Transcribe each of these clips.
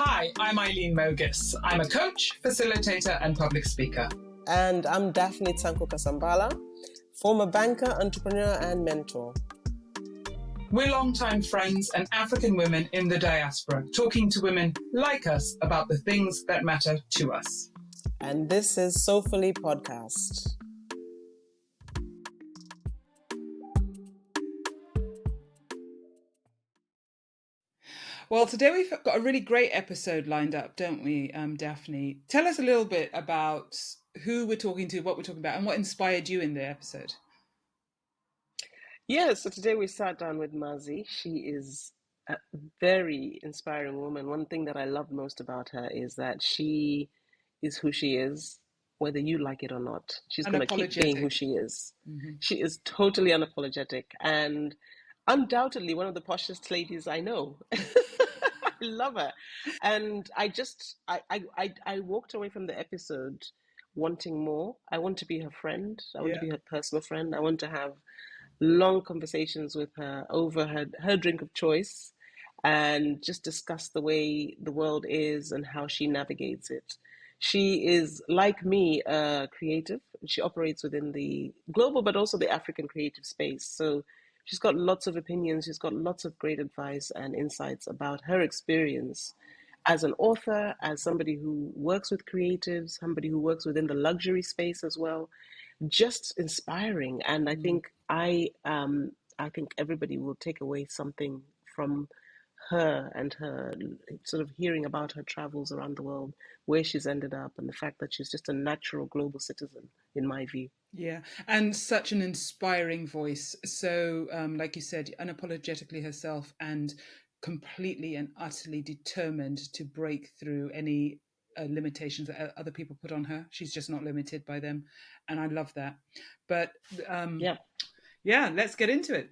Hi, I'm Eileen Mogis. I'm a coach, facilitator, and public speaker. And I'm Daphne Tanko Kasambala, former banker, entrepreneur, and mentor. We're longtime friends and African women in the diaspora, talking to women like us about the things that matter to us. And this is Soulfully podcast. Well, today we've got a really great episode lined up, don't we, Daphne? Tell us a little bit about who we're talking to, what we're talking about, and what inspired you in the episode. Yeah, so today we sat down with Mazzi. She is a very inspiring woman. One thing that I love most about her is that she is who she is, whether you like it or not. She's going to keep being who she is. Mm-hmm. She is totally unapologetic and undoubtedly one of the poshest ladies I know. I love her. And I walked away from the episode wanting more. I want to be her friend. I want to be her personal friend. I want to have long conversations with her over her drink of choice and just discuss the way the world is and how she navigates it. She is, like me, a creative. She operates within the global but also the African creative space. So she's got lots of opinions. She's got lots of great advice and insights about her experience as an author, as somebody who works with creatives, somebody who works within the luxury space as well. Just inspiring. And I think I think everybody will take away something from her and her sort of hearing about her travels around the world, where she's ended up, and the fact that she's just a natural global citizen, in my view. Yeah, and such an inspiring voice. So, like you said, unapologetically herself and completely and utterly determined to break through any limitations that other people put on her. She's just not limited by them. And I love that. But yeah, let's get into it.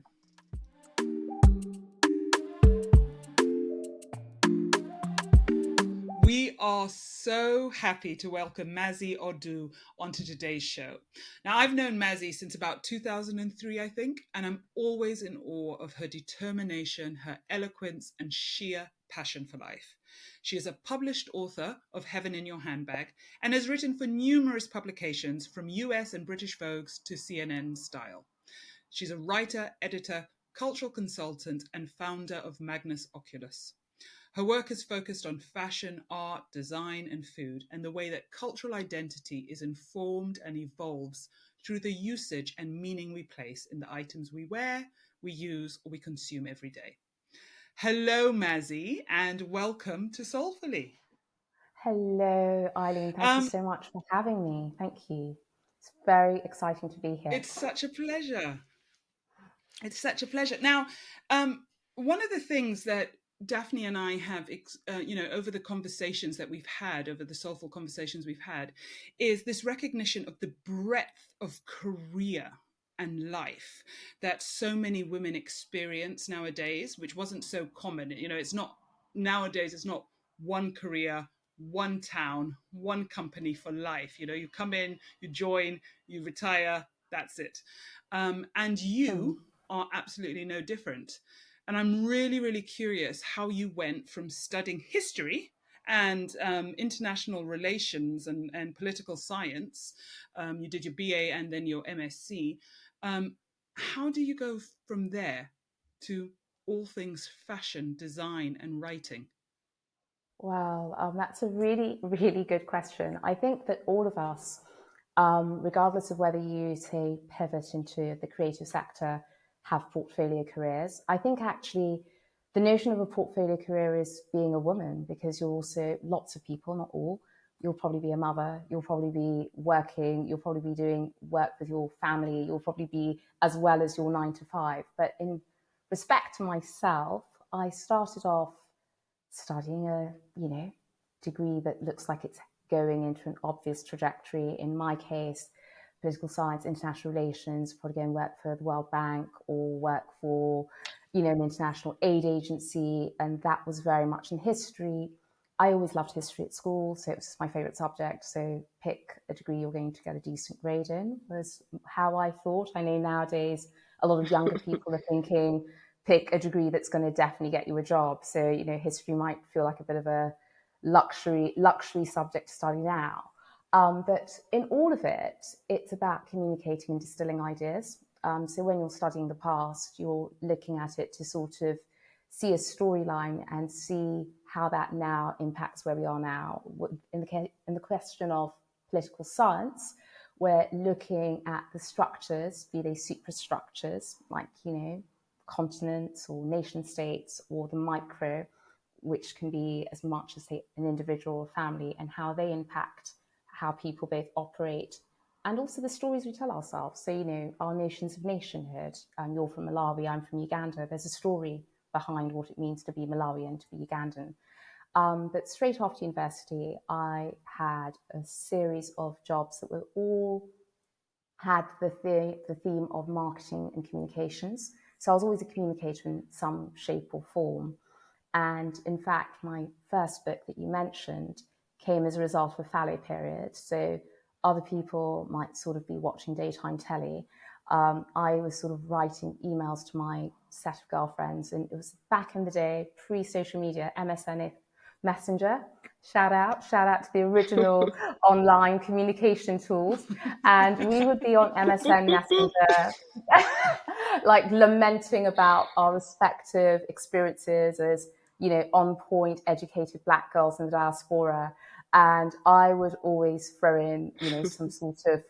We are so happy to welcome Mazzi Odu onto today's show. Now, I've known Mazzi since about 2003, I think, and I'm always in awe of her determination, her eloquence, and sheer passion for life. She is a published author of Heaven in Your Handbag and has written for numerous publications from US and British Vogues to CNN Style. She's a writer, editor, cultural consultant, and founder of Magnus Oculus. Her work is focused on fashion, art, design, and food, and the way that cultural identity is informed and evolves through the usage and meaning we place in the items we wear, we use, or we consume every day. Hello, Mazzi, and welcome to Soulfully. Hello, Eileen. Thank you so much for having me. Thank you. It's very exciting to be here. It's such a pleasure. It's such a pleasure. Now, one of the things that Daphne and I have, over the conversations that we've had, over the soulful conversations we've had, is this recognition of the breadth of career and life that so many women experience nowadays, which wasn't so common. You know, it's not nowadays, it's not one career, one town, one company for life. You know, you come in, you join, you retire, that's it. And you are absolutely no different. And I'm really, really curious how you went from studying history and international relations and political science. You did your BA and then your MSc. How do you go from there to all things fashion, design, and writing? Well, that's a really, really good question. I think that all of us, regardless of whether you say pivot into the creative sector, have portfolio careers. I think actually the notion of a portfolio career is being a woman, because you're also, lots of people, not all, you'll probably be a mother, you'll probably be working, you'll probably be doing work with your family, you'll probably be as well as your 9 to 5. But in respect to myself, I started off studying a, degree that looks like it's going into an obvious trajectory. In my case, political science, international relations, probably go and work for the World Bank or work for, an international aid agency. And that was very much in history. I always loved history at school, so it was my favorite subject. So pick a degree you're going to get a decent grade in was how I thought. I know nowadays a lot of younger people are thinking, pick a degree that's going to definitely get you a job. So, history might feel like a bit of a luxury subject to study now. But in all of it, it's about communicating and distilling ideas. So when you're studying the past, you're looking at it to sort of see a storyline and see how that now impacts where we are now. In the question of political science, we're looking at the structures, be they superstructures, like, continents or nation states, or the micro, which can be as much as, say, an individual or family, and how they impact how people both operate and also the stories we tell ourselves. So, our notions of nationhood. You're from Malawi, I'm from Uganda. There's a story behind what it means to be Malawian, to be Ugandan. But straight after university, I had a series of jobs that were all had the theme of marketing and communications. So I was always a communicator in some shape or form. And in fact, my first book that you mentioned came as a result of a fallow period. So other people might sort of be watching daytime telly. I was sort of writing emails to my set of girlfriends, and it was back in the day, pre-social media, MSN Messenger. Shout out to the original online communication tools. And we would be on MSN Messenger, like lamenting about our respective experiences as, on point, educated Black girls in the diaspora. And I would always throw in, some sort of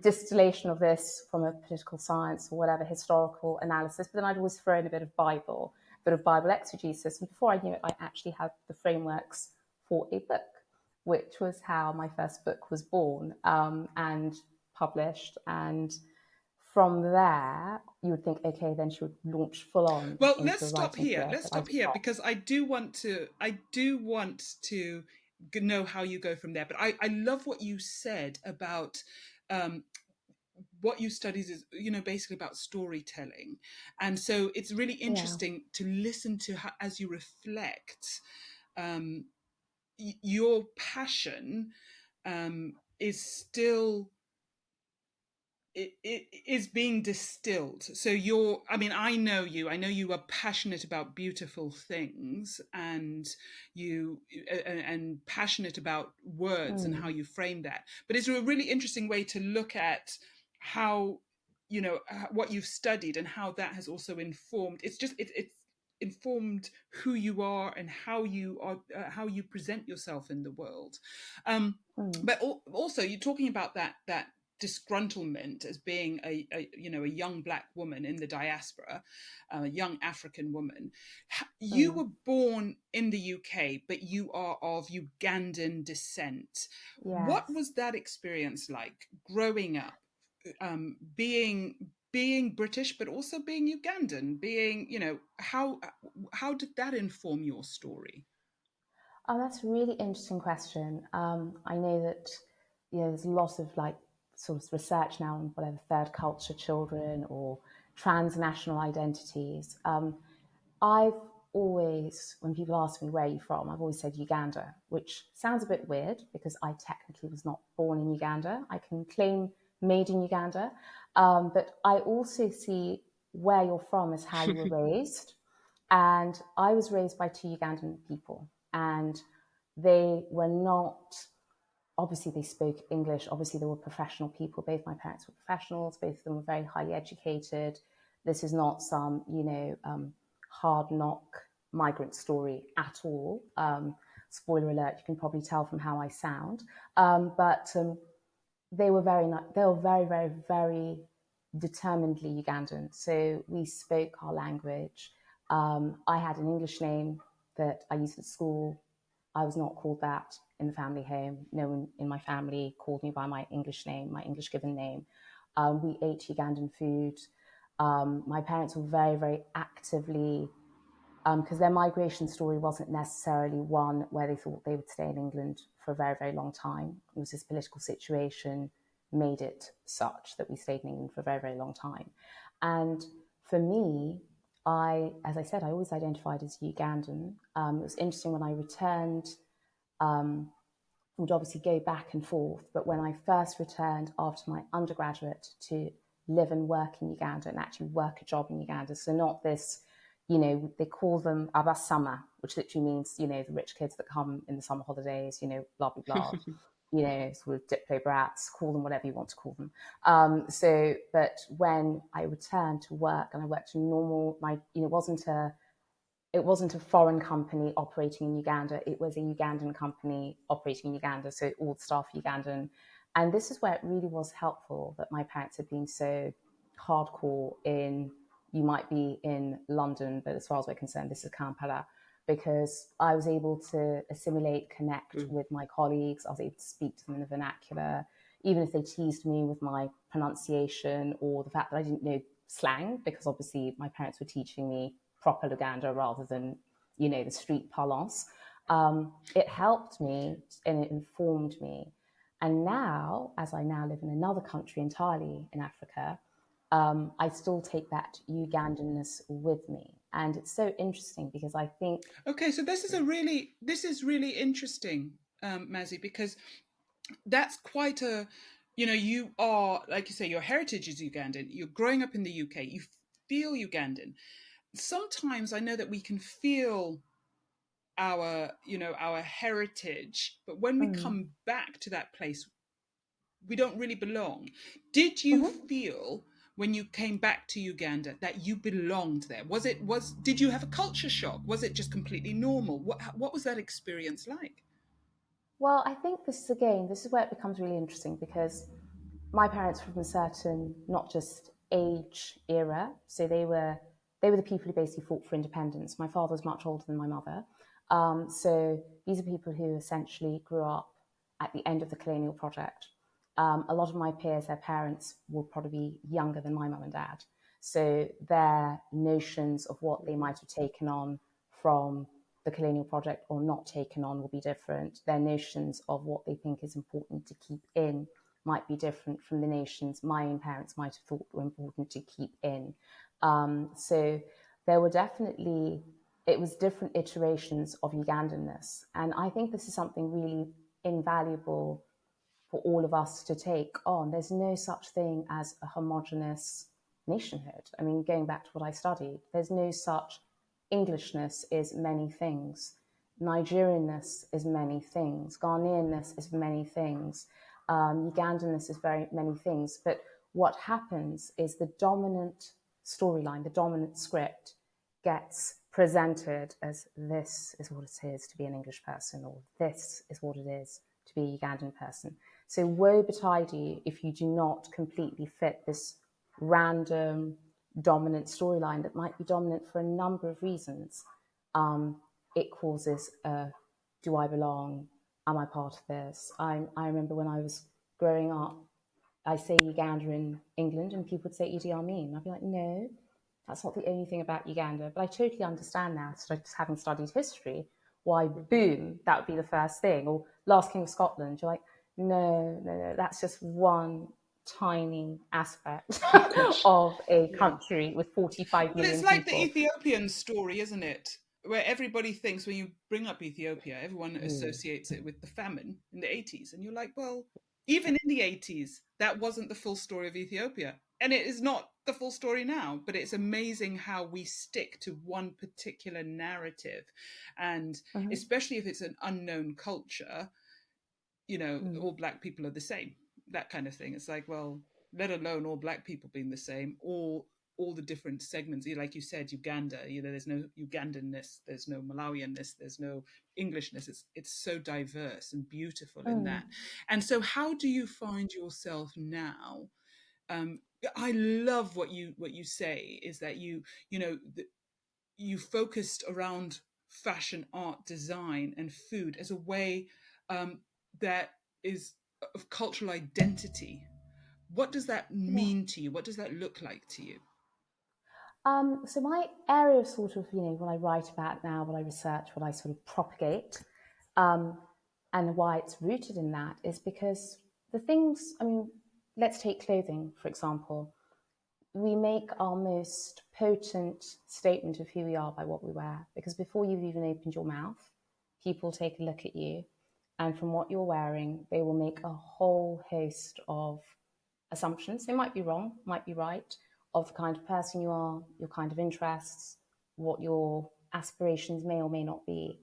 distillation of this from a political science or whatever historical analysis, but then I'd always throw in a bit of Bible exegesis. And before I knew it, I actually had the frameworks for a book, which was how my first book was born and published. And from there, you would think, okay, then she would launch full on. Well, into let's the stop writing here. career, Let's stop here because I do want to know how you go from there. But I love what you said about what you studied is, basically about storytelling. And so it's really interesting to listen to how, as you reflect, your passion is still, it is being distilled. So I know you are passionate about beautiful things, and and passionate about words and how you frame that. But it's a really interesting way to look at how, what you've studied and how that has also informed. It's informed who you are and how you are, how you present yourself in the world. But also you're talking about that disgruntlement as being a young Black woman in the diaspora, a young African woman. You were born in the UK, but you are of Ugandan descent. Yes. What was that experience like growing up, being British, but also being Ugandan? How did that inform your story? Oh, that's a really interesting question. I know that there's a lot of sort of research now on whatever third culture children or transnational identities. I've always, when people ask me where are you from, I've always said Uganda, which sounds a bit weird because I technically was not born in Uganda. I can claim made in Uganda, but I also see where you're from as how you were raised. And I was raised by two Ugandan people, and they were not, obviously they spoke English, obviously they were professional people. Both my parents were professionals, both of them were very highly educated. This is not some, hard knock migrant story at all. Spoiler alert, you can probably tell from how I sound. But they were very, very, very determinedly Ugandan. So we spoke our language. I had an English name that I used at school. I was not called that in the family home. No one in my family called me by my English name, my English given name. We ate Ugandan food. My parents were very, very actively, because their migration story wasn't necessarily one where they thought they would stay in England for a very, very long time. It was this political situation made it such that we stayed in England for a very, very long time. And for me, as I said, I always identified as Ugandan. It was interesting when I returned, would obviously go back and forth, but when I first returned after my undergraduate to live and work in Uganda and actually work a job in Uganda, so not this, they call them abasama, which literally means, the rich kids that come in the summer holidays, blah, blah, blah, sort of diplo brats, call them whatever you want to call them. But when I returned to work and I worked in normal, it wasn't a foreign company operating in Uganda. It was a Ugandan company operating in Uganda. So all the staff are Ugandan. And this is where it really was helpful that my parents had been so hardcore in, you might be in London, but as far as we're concerned, this is Kampala, because I was able to assimilate, connect with my colleagues. I was able to speak to them in the vernacular, even if they teased me with my pronunciation or the fact that I didn't know slang, because obviously my parents were teaching me proper Luganda rather than, the street parlance. It helped me and it informed me. And now, as I now live in another country entirely in Africa, I still take that Ugandanness with me. And it's so interesting because I think... Okay, so this is really interesting, Mazzi, because that's quite a, you are, like you say, your heritage is Ugandan. You're growing up in the UK. You feel Ugandan. Sometimes I know that we can feel our heritage, but when we come back to that place, we don't really belong. Did you feel when you came back to Uganda that you belonged there? Did you have a culture shock? Was it just completely normal? What was that experience like? Well, I think this is where it becomes really interesting, because my parents were from a certain, not just age era, so they were the people who basically fought for independence. My father was much older than my mother, so these are people who essentially grew up at the end of the colonial project. A lot of my peers, their parents will probably be younger than my mum and dad, so their notions of what they might have taken on from the colonial project or not taken on will be different. Their notions of what they think is important to keep in might be different from the notions my own parents might have thought were important to keep in. So there were definitely, it was different iterations of Ugandanness. And I think this is something really invaluable for all of us to take on. There's no such thing as a homogenous nationhood. I mean, going back to what I studied, there's no such... Englishness is many things. Nigerianness is many things. Ghanaianness is many things. Ugandanness is very many things. But what happens is the dominant storyline, the dominant script gets presented as, this is what it is to be an English person, or this is what it is to be a Ugandan person. So woe betide you if you do not completely fit this random dominant storyline that might be dominant for a number of reasons. It causes do I belong? Am I part of this? I remember when I was growing up, I say Uganda in England and people would say Idi Amin. I'd be like, no, that's not the only thing about Uganda. But I totally understand now, having studied history, why, boom, that would be the first thing. Or Last King of Scotland, you're like, no, that's just one tiny aspect of a country with 45 Well, million it's like the people. Ethiopian story, isn't it? Where everybody thinks, when you bring up Ethiopia, everyone associates it with the famine in the 80s. And you're like, well, even in the 80s, that wasn't the full story of Ethiopia. And it is not the full story now, but it's amazing how we stick to one particular narrative. And especially if it's an unknown culture, all Black people are the same, that kind of thing. It's like, well, let alone all Black people being the same, all the different segments. Like you said, Uganda, there's no Ugandanness, there's no Malawianness, there's no Englishness. It's so diverse and beautiful in that. And so how do you find yourself now? I love what you say, is that you focused around fashion, art, design, and food as a way that is of cultural identity. What does that Yeah. mean to you? What does that look like to you? So my area of sort of, what I write about now, what I research, what I sort of propagate, and why it's rooted in that is because the things, let's take clothing, for example. We make our most potent statement of who we are by what we wear, because before you've even opened your mouth, people take a look at you, and from what you're wearing, they will make a whole host of assumptions. They might be wrong, might be right, of the kind of person you are, your kind of interests, what your aspirations may or may not be.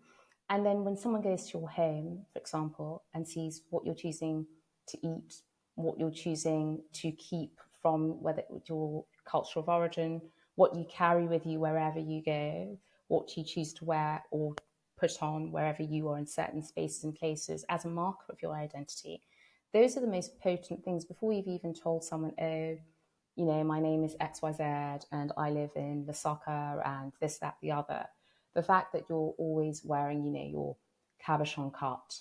And then when someone goes to your home, for example, and sees what you're choosing to eat, what you're choosing to keep from whether your culture of origin, what you carry with you wherever you go, what you choose to wear or put on wherever you are in certain spaces and places as a marker of your identity. Those are the most potent things before you've even told someone, oh, you know, my name is XYZ and I live in Lusaka and this, that, the other. The fact that you're always wearing, you know, your cabochon cut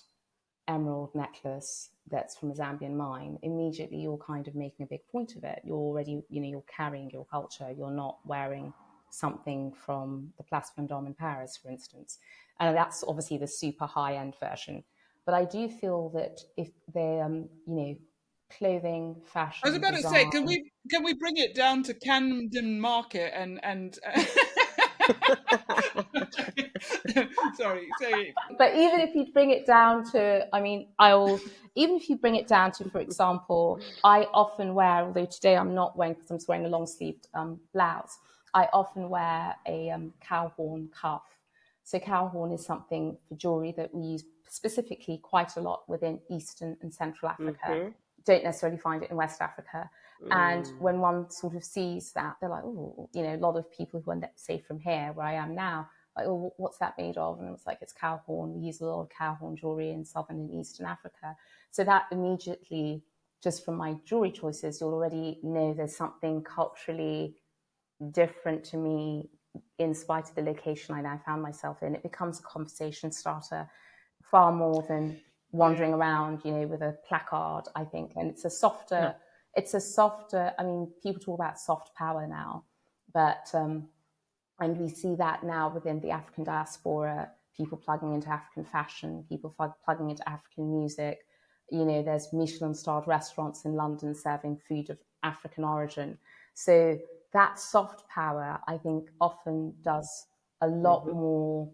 emerald necklace that's from a Zambian mine, immediately you're kind of making a big point of it. You're already, you know, you're carrying your culture. You're not wearing something from the Place Vendôme in Paris, for instance. And that's obviously the super high-end version. But I do feel that if they, you know, clothing, I was fashion, about to say, design. can we bring it down to Camden Market and sorry. But even if you bring it down to, I mean, even if you bring it down to, for example, I often wear, although today I'm not wearing because I'm just wearing a long sleeved blouse, I often wear a cow horn cuff. So cow horn is something for jewelry that we use specifically quite a lot within Eastern and Central Africa. Don't necessarily find it in West Africa. And when one sort of sees that, they're like, oh, you know, a lot of people who are, say, from here, where I am now, like, oh, what's that made of? And it's like, it's cow horn. We use a lot of cow horn jewelry in Southern and Eastern Africa. So that immediately, just from my jewelry choices, you'll already know there's something culturally different to me in spite of the location I now found myself in. It becomes a conversation starter far more than wandering around, you know, with a placard, I think. And it's a softer, I mean, people talk about soft power now, but, and we see that now within the African diaspora, people plugging into African fashion, people plugging into African music. You know, there's Michelin-starred restaurants in London serving food of African origin. So that soft power, I think, often does a lot more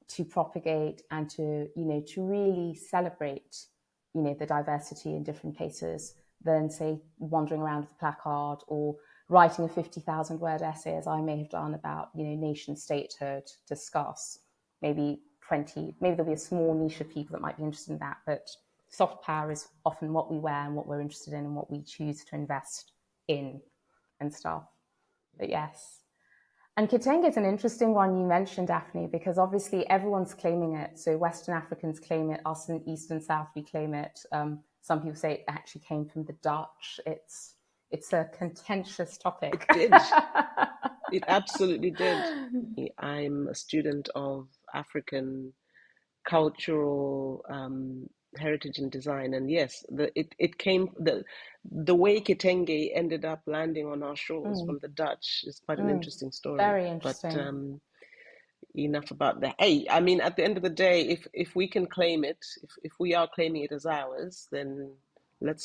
to propagate and to, you know, to really celebrate, you know, the diversity in different places than, say, wandering around with a placard or writing a 50,000 word essay, as I may have done, about, you know, nation statehood, discuss maybe there'll be a small niche of people that might be interested in that, but soft power is often what we wear and what we're interested in and what we choose to invest in and stuff. But yes. And Kitenge is an interesting one you mentioned, Daphne, because obviously everyone's claiming it. So Western Africans claim it, us in East and South, we claim it. Some people say it actually came from the Dutch. It's a contentious topic. It did. It absolutely did. I'm a student of African cultural heritage and design, and yes, it came the way Kitenge ended up landing on our shores from the Dutch is quite an interesting story. Very interesting. But enough about that. Hey, I mean, at the end of the day, if we can claim it, if we are claiming it as ours, then let's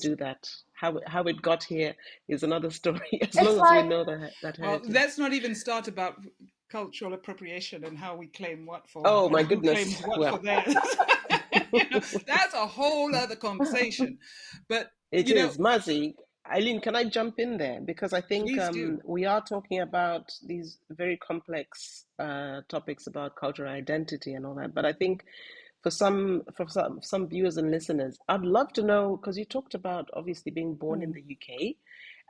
do that. How it got here is another story. As long as we know that Well, heritage. let's not even start about cultural appropriation and how we claim what for. Oh my who goodness! claims what for theirs. You know, that's a whole other conversation. But it you know, is Mazzi. Eileen, can I jump in there? Because I think please do. we are talking about these very complex topics about cultural identity and all that. But I think for some viewers and listeners, I'd love to know, because you talked about obviously being born in the UK,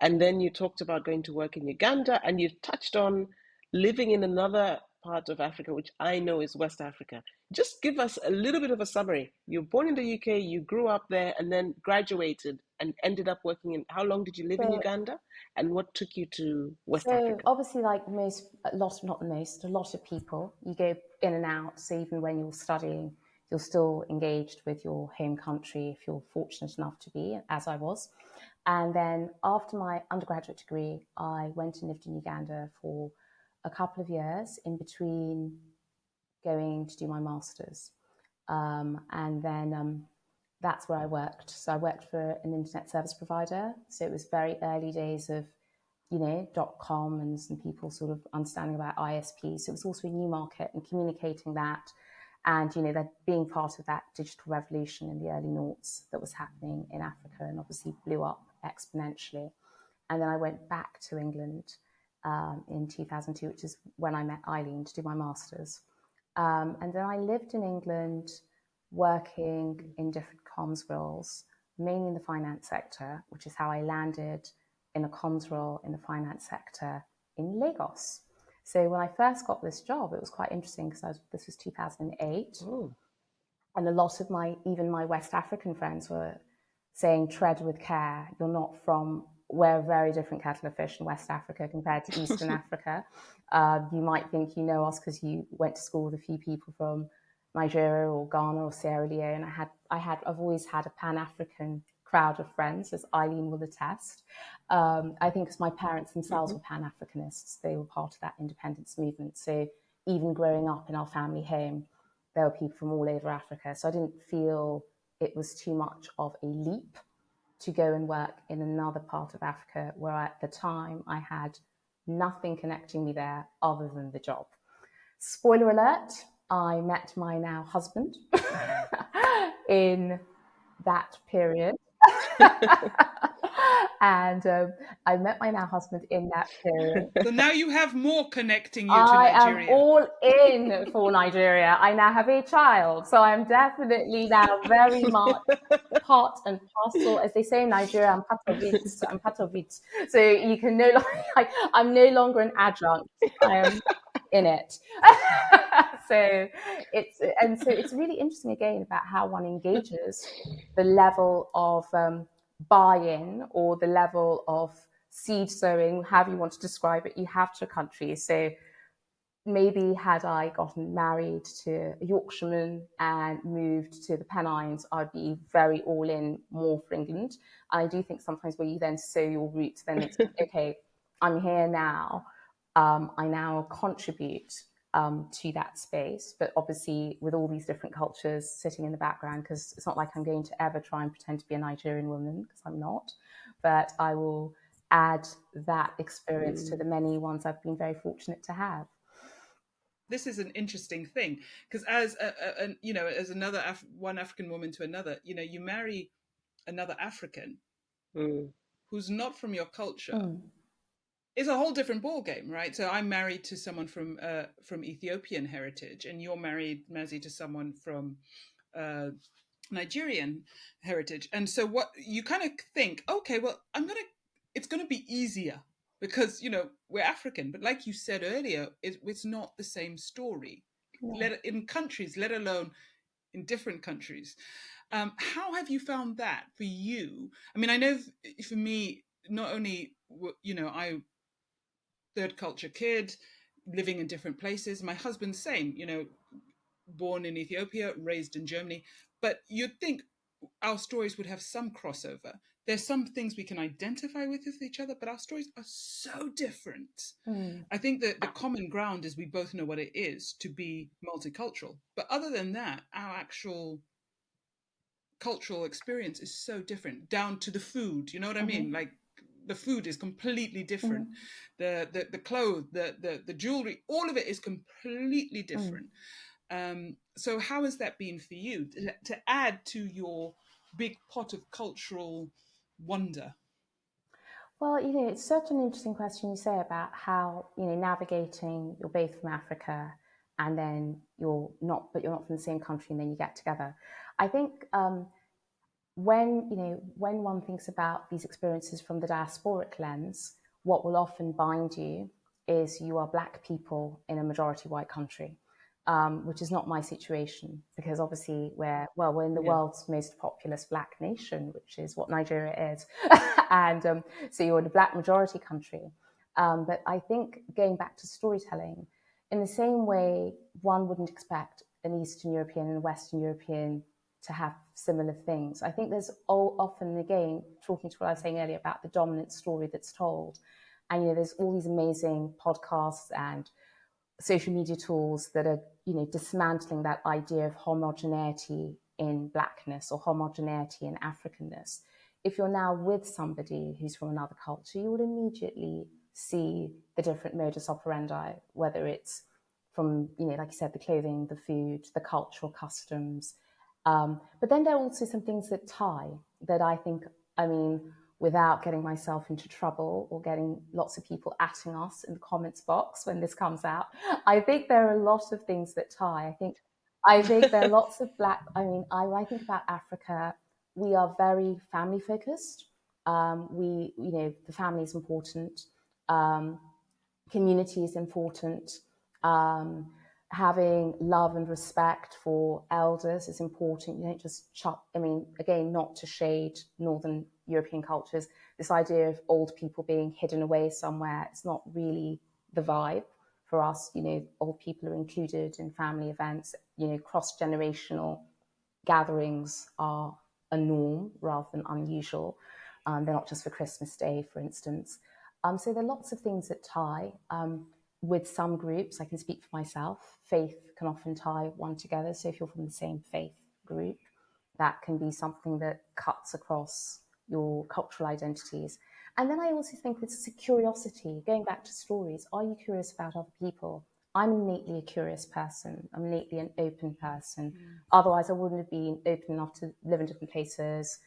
and then you talked about going to work in Uganda, and you touched on living in another part of Africa, which I know is West Africa. Just give us a little bit of a summary. You were born in the UK, you grew up there, and then graduated and ended up working in. How long did you live in Uganda, and what took you to West Africa? Obviously, like a lot of people, you go in and out. So even when you're studying, you're still engaged with your home country if you're fortunate enough to be, as I was. And then after my undergraduate degree, I went and lived in Uganda for a couple of years in between going to do my master's. And then that's where I worked. So I worked for an internet service provider. So it was very early days of, you know, .com and some people sort of understanding about ISPs. So it was also a new market and communicating that. And, you know, that being part of that digital revolution in the early noughts that was happening in Africa and obviously blew up exponentially. And then I went back to England in 2002, which is when I met Eileen to do my master's. And then I lived in England working in different comms roles, mainly in the finance sector, which is how I landed in a comms role in the finance sector in Lagos. So when I first got this job, it was quite interesting because this was 2008. Oh. And a lot of even my West African friends were saying, tread with care. You're not from, we're a very different kettle of fish in West Africa compared to Eastern Africa. You might think you know us because you went to school with a few people from Nigeria or Ghana or Sierra Leone. I've always had a Pan-African crowd of friends, as Eileen will attest. I think because my parents themselves were Pan-Africanists. They were part of that independence movement. So even growing up in our family home, there were people from all over Africa. So I didn't feel it was too much of a leap to go and work in another part of Africa where at the time I had nothing connecting me there other than the job. Spoiler alert, I met my now husband in that period. And I met my now husband in that period. So now you have more connecting you to I Nigeria. am all in for Nigeria. I now have a child, so I'm definitely now very much part and parcel, as they say in Nigeria. I'm part of it. I'm part of it. So you can no longer. I'm no longer an adjunct. I am in it. So it's really interesting again about how one engages, the level of buy-in or the level of seed sowing, however you want to describe it, you have to a country. So maybe had I gotten married to a Yorkshireman and moved to the Pennines, I'd be very all in more for England. And I do think sometimes where you then sow your roots, then it's okay, I'm here now. I now contribute to that space, but obviously with all these different cultures sitting in the background, because it's not like I'm going to ever try and pretend to be a Nigerian woman, because I'm not, but I will add that experience to the many ones I've been very fortunate to have. This is an interesting thing because as as another one African woman to another, you marry another African who's not from your culture. It's a whole different ball game, right? So I'm married to someone from Ethiopian heritage, and you're married, Mazzi, to someone from Nigerian heritage. And so what you kind of think, okay, well, it's gonna be easier because we're African. But like you said earlier, it's not the same story. Yeah. In countries, let alone in different countries. How have you found that for you? I mean, I know for me, not only I third culture kid living in different places. My husband's same, born in Ethiopia, raised in Germany. But you'd think our stories would have some crossover. There's some things we can identify with each other, but our stories are so different. I think that the common ground is we both know what it is to be multicultural. But other than that, our actual cultural experience is so different, down to the food. You know what I mean? Like the food is completely different. The clothes, the jewelry, all of it is completely different. So how has that been for you to add to your big pot of cultural wonder? Well, it's such an interesting question you say about how, navigating, you're both from Africa and then you're not from the same country and then you get together. I think when one thinks about these experiences from the diasporic lens, what will often bind you is you are Black people in a majority white country, which is not my situation, because obviously we're in the world's most populous Black nation, which is what Nigeria is. And so you're in a Black majority country. But I think going back to storytelling, in the same way, one wouldn't expect an Eastern European and a Western European to have similar things. I think there's often, again, talking to what I was saying earlier about the dominant story that's told. And, there's all these amazing podcasts and social media tools that are, dismantling that idea of homogeneity in Blackness or homogeneity in Africanness. If you're now with somebody who's from another culture, you would immediately see the different modus operandi, whether it's from, like you said, the clothing, the food, the cultural customs. But then there are also some things that tie that I think, without getting myself into trouble or getting lots of people atting us in the comments box when this comes out. I think there are a lot of things that tie. I think there are lots of when I think about Africa, we are very family focused. The family is important. Community is important. Um, Having love and respect for elders is important. You don't just again, not to shade Northern European cultures, this idea of old people being hidden away somewhere, it's not really the vibe for us. Old people are included in family events. Cross-generational gatherings are a norm rather than unusual. They're not just for Christmas Day, for instance. So there are lots of things that tie. With some groups, I can speak for myself, faith can often tie one together. So if you're from the same faith group, that can be something that cuts across your cultural identities. And then I also think it's a curiosity, going back to stories. Are you curious about other people? I'm innately a curious person. I'm innately an open person. Otherwise, I wouldn't have been open enough to live in different places,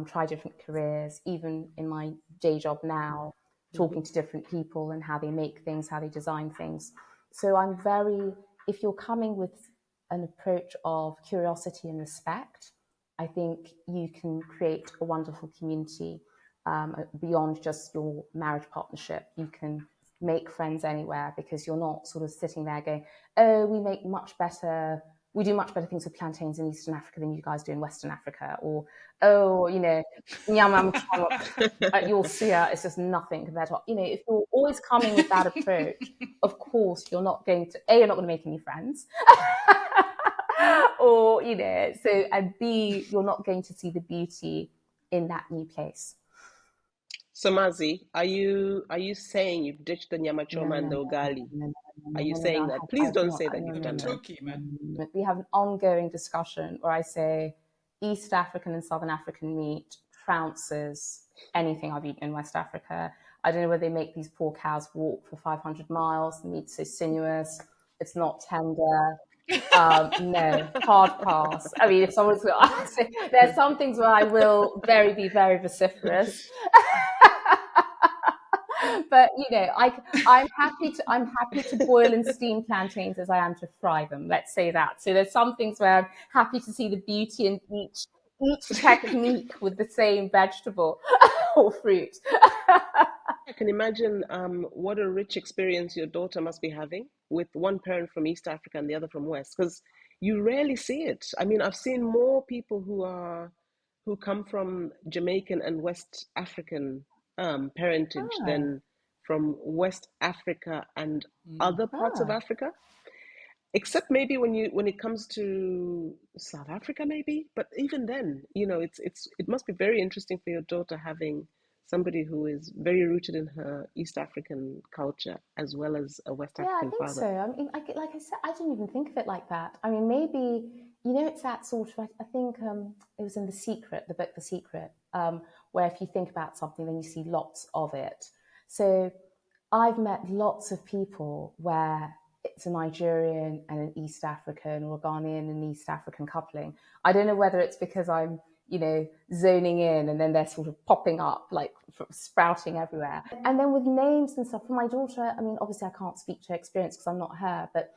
try different careers, even in my day job now, talking to different people and how they make things, how they design things. So if you're coming with an approach of curiosity and respect, I think you can create a wonderful community beyond just your marriage partnership. You can make friends anywhere because you're not sort of sitting there going, oh, we do much better things with plantains in Eastern Africa than you guys do in Western Africa. Or, oh, you'll see it's just nothing compared to, if you're always coming with that approach, of course, you're not going to make any friends. Or, and B, you're not going to see the beauty in that new place. So Mazzi, are you saying you've ditched the nyama choma and the ugali? Are you saying that? Please don't say that you've done that. We have an ongoing discussion where I say East African and Southern African meat trounces anything I've eaten in West Africa. I don't know whether they make these poor cows walk for 500 miles. The meat's so sinuous. It's not tender. No, hard pass. I mean, if someone's there's some things where I will be very vociferous. But I'm happy to boil and steam plantains as I am to fry them. Let's say that. So there's some things where I'm happy to see the beauty in each technique with the same vegetable or fruit. I can imagine what a rich experience your daughter must be having with one parent from East Africa and the other from West, because you rarely see it. I mean, I've seen more people who come from Jamaican and West African parentage than from West Africa and other parts of Africa. Except maybe when it comes to South Africa, maybe. But even then, it must be very interesting for your daughter having somebody who is very rooted in her East African culture as well as a West African father. So. I mean, like I said, I didn't even think of it like that. I mean, maybe it's that sort of. I think it was in the book The Secret, where if you think about something, then you see lots of it. So I've met lots of people where it's a Nigerian and an East African, or a Ghanaian and East African coupling. I don't know whether it's because I'm zoning in and then they're sort of popping up, like sprouting everywhere. And then with names and stuff, for my daughter, I mean, obviously I can't speak to her experience because I'm not her, but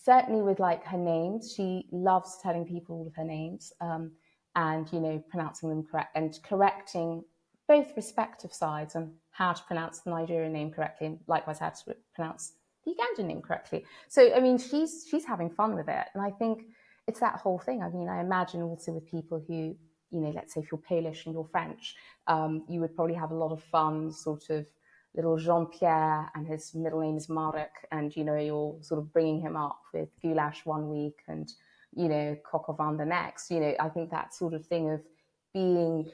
certainly with like her names, she loves telling people all of her names and, pronouncing them correct and correcting both respective sides on how to pronounce the Nigerian name correctly and likewise how to pronounce the Ugandan name correctly. So, I mean, she's having fun with it. And I think it's that whole thing. I mean, I imagine also with people who, let's say if you're Polish and you're French, you would probably have a lot of fun, sort of little Jean-Pierre, and his middle name is Marek, and, you're sort of bringing him up with goulash one week and, coq au vin the next. I think that sort of thing of being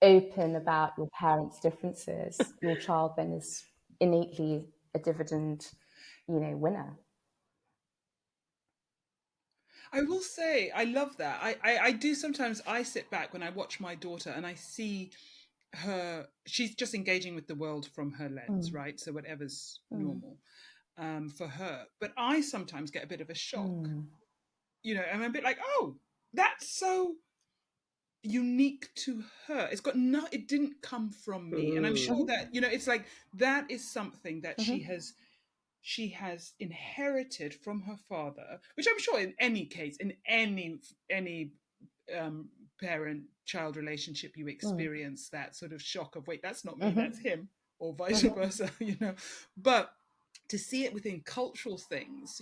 open about your parents' differences, your child then is innately a dividend, winner. I will say, I love that. I do sometimes, I sit back when I watch my daughter and I see her, she's just engaging with the world from her lens, right? So whatever's normal for her. But I sometimes get a bit of a shock, and I'm a bit like, oh, that's so, unique to her. It's got no, it didn't come from me. And I'm sure that, it's like that is something that she has inherited from her father, which I'm sure in any case, in any parent child relationship, you experience that sort of shock of, wait, that's not me, that's him, or vice versa, but to see it within cultural things,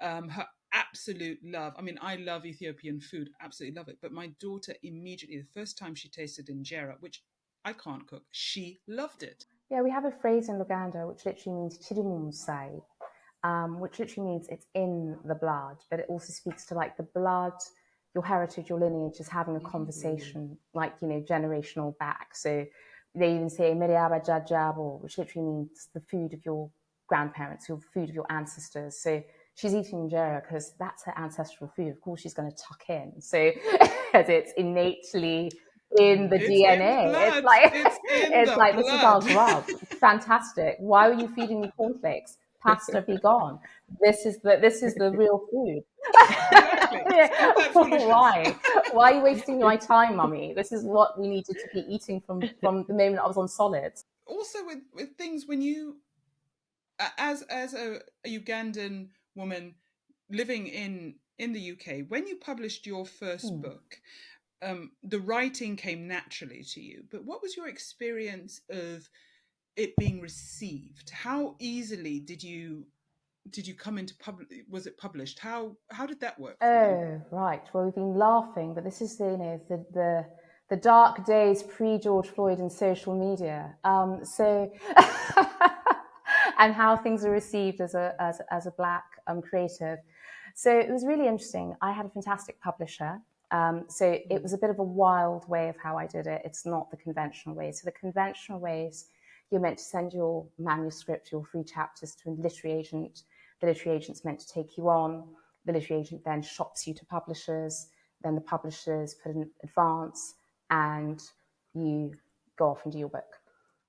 her absolute love. I mean, I love Ethiopian food, absolutely love it. But my daughter immediately, the first time she tasted injera, which I can't cook, she loved it. Yeah, we have a phrase in Luganda which literally means "chidimumsai," which literally means it's in the blood, but it also speaks to like the blood, your heritage, your lineage is having a conversation, like, generational back. So they even say "meriaba jajabo," which literally means the food of your grandparents, your food of your ancestors. So she's eating injera because that's her ancestral food. Of course, she's going to tuck in. So as it's innately in the It's in the DNA. blood. It's in It's the like, this is our blood. grub. Fantastic. Why are you feeding me cornflakes? Pasta, be gone. This is the real food. Exactly. Stop that foolishness. Why? Why are you wasting my time, mummy? This is what we needed to be eating from the moment I was on solids. Also with things, when you, as a Ugandan woman living in the UK, when you published your first book, the writing came naturally to you. But what was your experience of it being received? How easily did you come into public? Was it published? How did that work for you? Oh, right. Well, we've been laughing, but this is the dark days pre George Floyd and social media. And how things are received as a Black creative. So it was really interesting. I had a fantastic publisher. So it was a bit of a wild way of how I did it. It's not the conventional way. So the conventional ways, you're meant to send your manuscript, your 3 chapters to a literary agent. The literary agent's meant to take you on. The literary agent then shops you to publishers. Then the publishers put in advance, and you go off and do your book.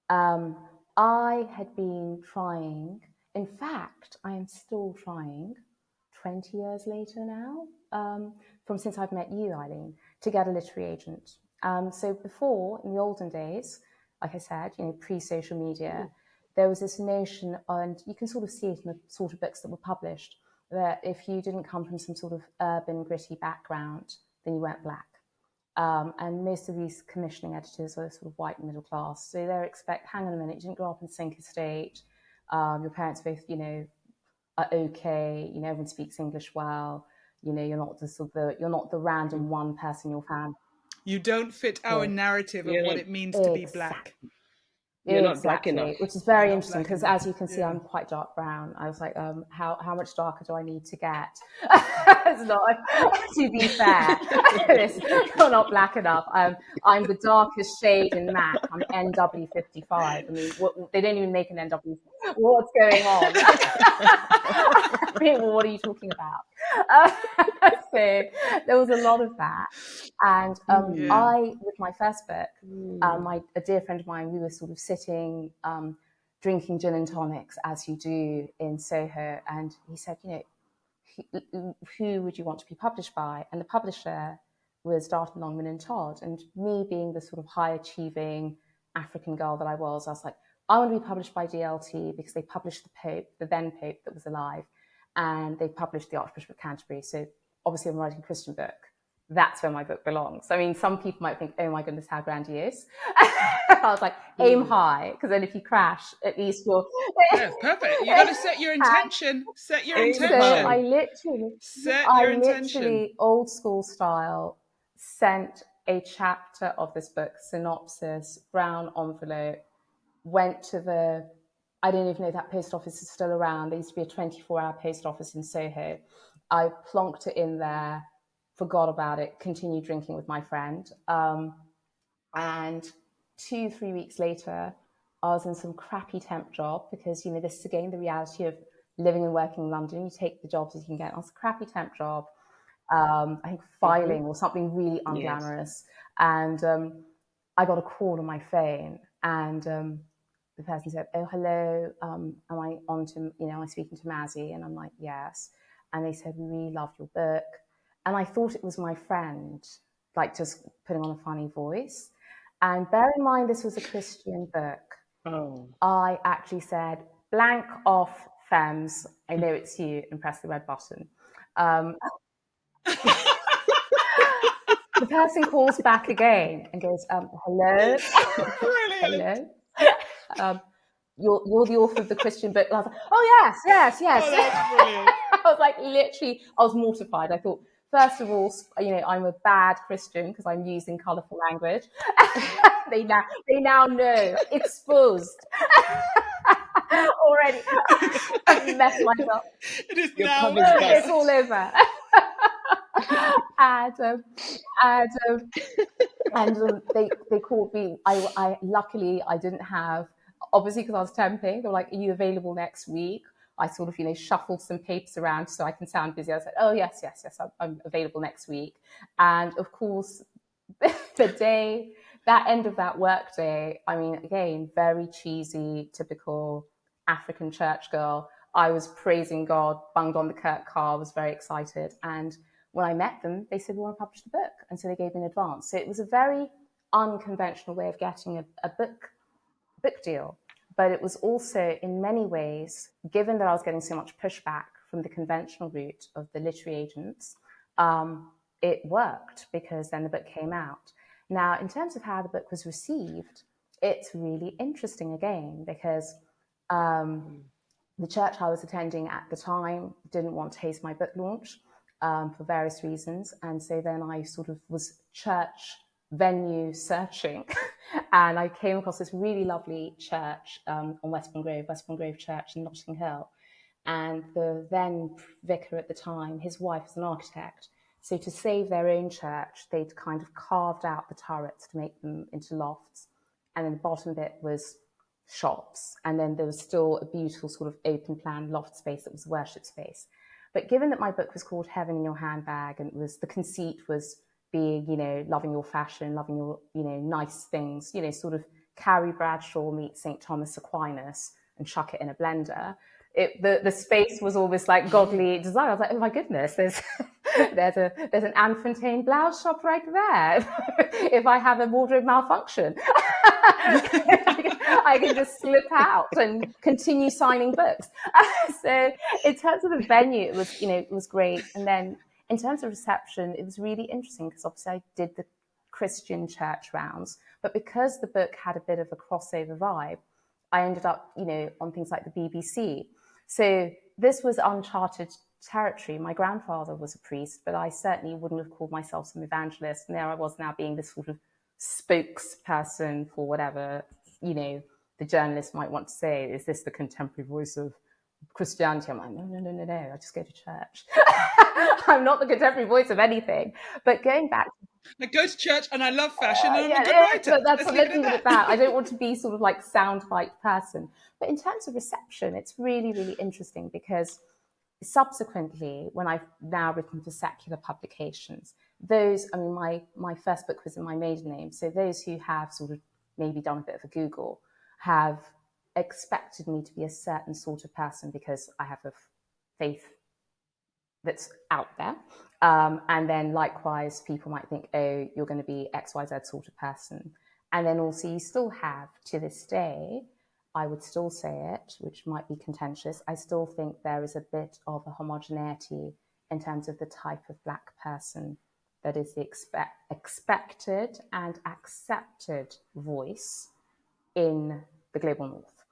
I had been trying, in fact, I am still trying 20 years later now, from since I've met you, Eileen, to get a literary agent. So before, in the olden days, like I said, pre-social media, there was this notion, and you can sort of see it in the sort of books that were published, that if you didn't come from some sort of urban, gritty background, then you weren't Black. And most of these commissioning editors are sort of white and middle class. So they expect, hang on a minute, you didn't grow up in Sink Estate. Your parents both, are okay. Everyone speaks English well. You're not you're not the random one person in your family. You don't fit our narrative of what it means to be Black. You're not Black enough. Which is very You're not interesting Black because, enough. as you can see, Yeah. I'm quite dark brown. I was like, how much darker do I need to get? It's not, to be fair, you're not Black enough. I'm the darkest shade in MAC. I'm NW55. I mean, they don't even make an NW. What's going on? I mean, well, what are you talking about? So there was a lot of that. And I, with my first book, a dear friend of mine, we were sort of sitting, drinking gin and tonics, as you do in Soho. And he said, who would you want to be published by? And the publisher was Darton Longman and Todd. And me being the sort of high achieving African girl that I was like, I want to be published by DLT because they published the Pope, the then Pope that was alive, and they published the Archbishop of Canterbury. So obviously I'm writing a Christian book. That's where my book belongs. I mean, some people might think, oh my goodness, how grandiose. I was like, aim high, because then if you crash, at least you're... Yeah, perfect. You got to set your intention. Set your intention. So I literally, old school style, sent a chapter of this book, synopsis, brown envelope, went to I don't even know if that post office is still around. There used to be a 24-hour post office in Soho. I plonked it in there, forgot about it, continued drinking with my friend. And 2-3 weeks later, I was in some crappy temp job because, this is again the reality of living and working in London. You take the jobs as you can get. I was a crappy temp job, I think filing or something really unglamorous. Yes. And I got a call on my phone, and the person said, oh, hello, am I on to, am I speaking to Mazzi? And I'm like, yes. And they said, we really loved your book. And I thought it was my friend. like just putting on a funny voice. And bear in mind, this was a Christian book. Oh. I actually said, blank off, femmes, I know it's you, and press the red button. The person calls back again and goes, hello? Brilliant. Hello? You're the author of the Christian book. And I was like, oh, yes. Oh, that's brilliant. I was like, literally, I was mortified. I thought, first of all, I'm a bad Christian because I'm using colourful language. They now know, exposed. Already, I've messed myself. It is Your now. It's all over. and they called me. I luckily I didn't have, obviously because I was temping. They were like, "Are you available next week?" I sort of shuffled some papers around so I can sound busy. I said, "Oh yes, I'm available next week." And of course, that end of that work day, I mean, again, very cheesy, typical African church girl. I was praising God, bunged on the Kurt car, was very excited. And when I met them, they said, we want to publish the book. And so they gave me an advance. So it was a very unconventional way of getting a book deal. But it was also, in many ways, given that I was getting so much pushback from the conventional route of the literary agents, it worked because then the book came out. Now, in terms of how the book was received, it's really interesting again because the church I was attending at the time didn't want to haste my book launch for various reasons. And so then I sort of was church venue searching and I came across this really lovely church on Westbourne Grove Church in Notting Hill. And the then vicar at the time, his wife was an architect. So to save their own church, they'd kind of carved out the turrets to make them into lofts. And then the bottom bit was shops. And then there was still a beautiful sort of open plan loft space that was worship space. But given that my book was called Heaven in Your Handbag, and the conceit was being, loving your fashion, loving your, nice things, sort of Carrie Bradshaw meets St. Thomas Aquinas and chuck it in a blender. The space was almost like godly design. I was like, oh my goodness, there's an Anne Fontaine blouse shop right there. If I have a wardrobe malfunction, I can just slip out and continue signing books. So in terms of the venue, it was great. And then in terms of reception, it was really interesting because obviously I did the Christian church rounds, but because the book had a bit of a crossover vibe, I ended up, on things like the BBC. So this was uncharted territory. My grandfather was a priest, but I certainly wouldn't have called myself some evangelist. And there I was now being this sort of spokesperson for whatever, the journalist might want to say. Is this the contemporary voice of Christianity? I'm like, no, I just go to church. I'm not the contemporary voice of anything. But going back, I go to church and I love fashion and I'm a good writer. Let's leave it at that. I don't want to be sort of like soundbite person. But in terms of reception, it's really, really interesting because subsequently, when I've now written for secular publications, my first book was in my maiden name. So those who have sort of maybe done a bit of a Google have expected me to be a certain sort of person because I have a faith that's out there. And then likewise, people might think, oh, you're going to be XYZ sort of person. And then also you still have, to this day, I would still say it, which might be contentious, I still think there is a bit of a homogeneity in terms of the type of Black person that is the expected and accepted voice in the global North.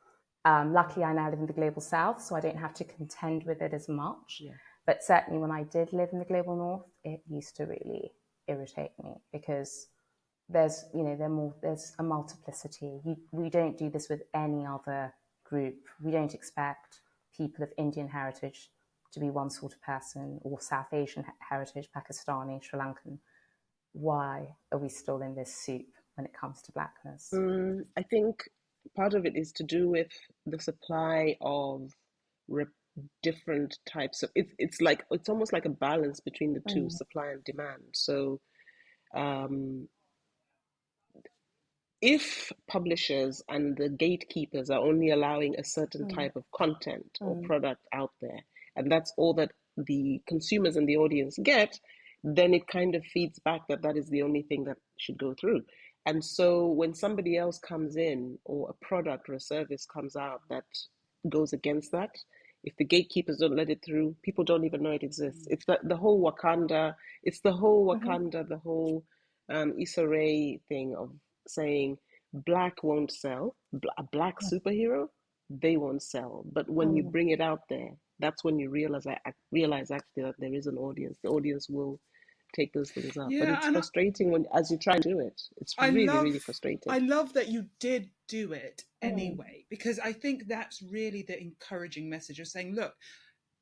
Luckily, I now live in the global South, so I don't have to contend with it as much. Yeah. But certainly when I did live in the global North, it used to really irritate me because there's a multiplicity. We don't do this with any other group. We don't expect people of Indian heritage to be one sort of person, or South Asian heritage, Pakistani, Sri Lankan. Why are we still in this soup when it comes to Blackness? I think part of it is to do with the supply of different types of it's almost like a balance between the two, supply and demand. So if publishers and the gatekeepers are only allowing a certain type of content or product out there, and that's all that the consumers and the audience get, then it kind of feeds back that that is the only thing that should go through. And so when somebody else comes in, or a product or a service comes out that goes against that, if the gatekeepers don't let it through, people don't even know it exists. It's the whole Wakanda, the whole Issa Rae thing of saying black won't sell, a black superhero, they won't sell. But when you bring it out there, that's when you realize actually that there is an audience. The audience will take those things up. But Yeah, it's and frustrating when as you try and do it. It's I really, love really frustrating. I love that you did do it Mm, anyway, because I think that's really the encouraging message of saying, look,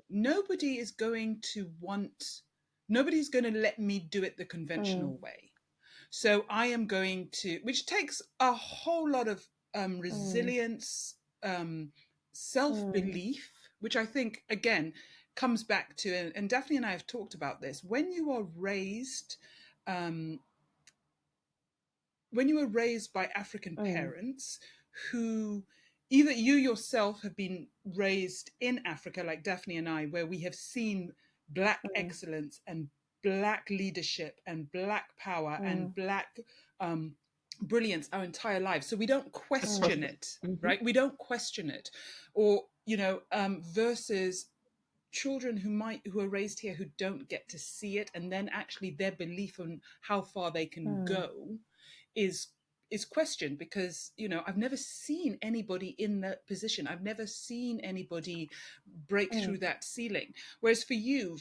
nobody is going to want, nobody's going to let me do it the mm, conventional way. So I am going to, which takes a whole lot of mm, resilience, self mm, belief, which I think, again, comes back to, and Daphne and I have talked about this, um, when you were raised by African mm, parents who either you yourself have been raised in Africa, like Daphne and I, where we have seen Black mm, excellence and Black leadership and Black power and mm, Black um, brilliance our entire lives. So we don't That's question perfect. it, right? We don't question it. Or, versus children who are raised here who don't get to see it, and then actually their belief on how far they can mm, go is questioned, because I've never seen anybody in that position. I've never seen anybody break mm. through that ceiling. Whereas for you,